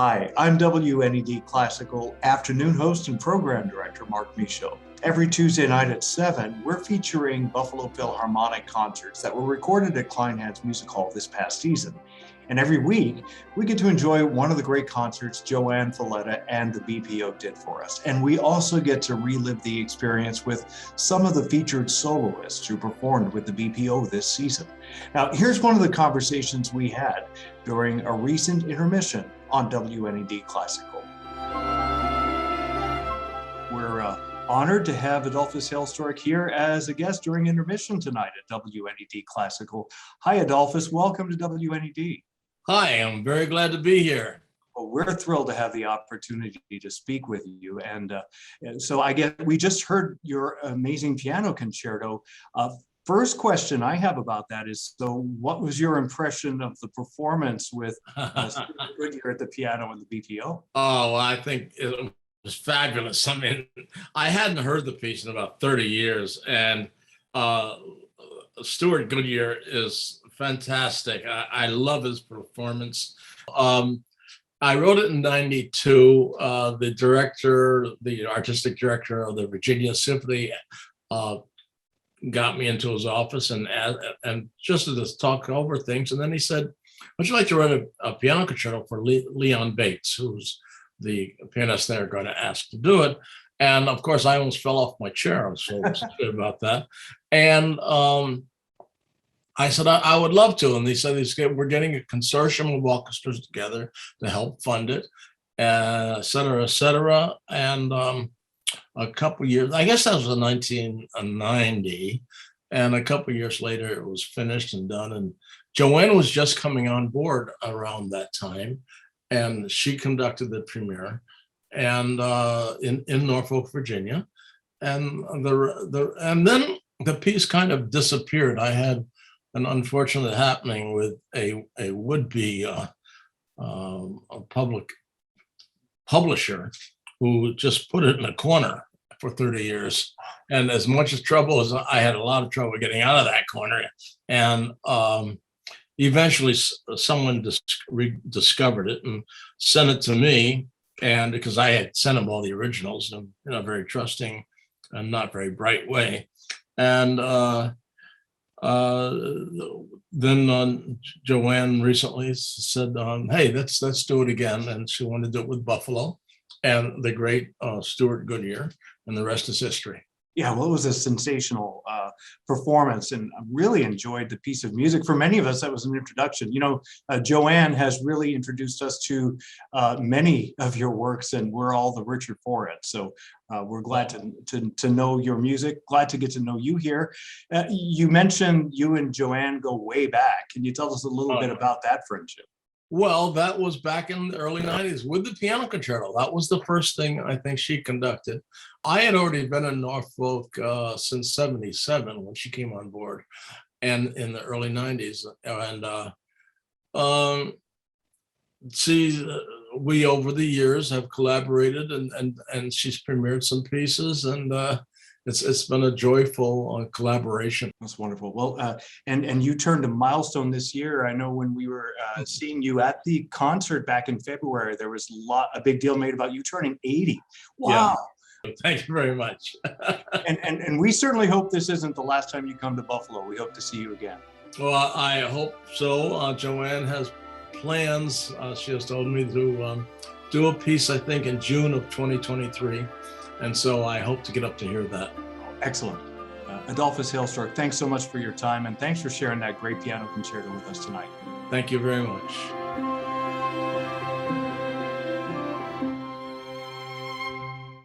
Hi, I'm WNED Classical afternoon host and program director Mark Michaud. Every Tuesday night at 7, we're featuring Buffalo Philharmonic concerts that were recorded at Kleinhans Music Hall this past season. And every week, we get to enjoy one of the great concerts Joanne Falletta and the BPO did for us. And we also get to relive the experience with some of the featured soloists who performed with the BPO this season. Now, here's one of the conversations we had during a recent intermission on WNED Classical. We're honored to have Adolphus Hailstork here as a guest during intermission tonight at WNED Classical. Hi, Adolphus. Welcome to WNED. Hi, I'm very glad to be here. Well, we're thrilled to have the opportunity to speak with you. And so I guess we just heard your amazing piano concerto. First question I have about that is, so what was your impression of the performance with Stewart Goodyear at the piano and the BPO? Oh, I think it was fabulous. I mean, I hadn't heard the piece in about 30 years, and Stewart Goodyear is fantastic. I love his performance. I wrote it in '92. The director, the artistic director of the Virginia Symphony, got me into his office and just to talk over things. And then he said, would you like to write a piano concerto for Leon Bates, who's the pianist they're going to ask to do it? And of course, I almost fell off my chair. I was so excited about that. And I said, I would love to. And they said, we're getting a consortium of orchestras together to help fund it, et cetera, et cetera. And a couple years, I guess that was in 1990. And a couple years later, it was finished and done. And Joanne was just coming on board around that time. And she conducted the premiere and in Norfolk, Virginia. And and then the piece kind of disappeared. I had an unfortunate happening with a would-be public publisher who just put it in a corner for 30 years. And as much as trouble as I had a lot of trouble getting out of that corner. And eventually someone discovered it and sent it to me. And because I had sent him all the originals in a very trusting and not very bright way. And then Joanne recently said, hey, let's do it again. And she wanted to do it with Buffalo and the great Stewart Goodyear, and the rest is history. Yeah, well, it was a sensational performance, and I really enjoyed the piece of music. For many of us, that was an introduction. You know, Joanne has really introduced us to many of your works, and we're all the richer for it. So we're glad to know your music, glad to get to know you here. You mentioned you and Joanne go way back. Can you tell us a little bit about that friendship? Well, that was back in the early 90s with the piano concerto. That was the first thing I think she conducted. I had already been in Norfolk since '77 when she came on board, and in the early 90s. And we over the years have collaborated, and she's premiered some pieces, and it's been a joyful collaboration. That's wonderful. Well, and you turned a milestone this year. I know when we were seeing you at the concert back in February, there was a big deal made about you turning 80. Wow. Yeah. Thank you very much. and we certainly hope this isn't the last time you come to Buffalo. We hope to see you again. Well, I hope so. Joanne has plans. She has told me to do a piece, I think, in June of 2023. And so I hope to get up to hear that. Excellent. Adolphus Hailstork, thanks so much for your time, and thanks for sharing that great piano concerto with us tonight. Thank you very much.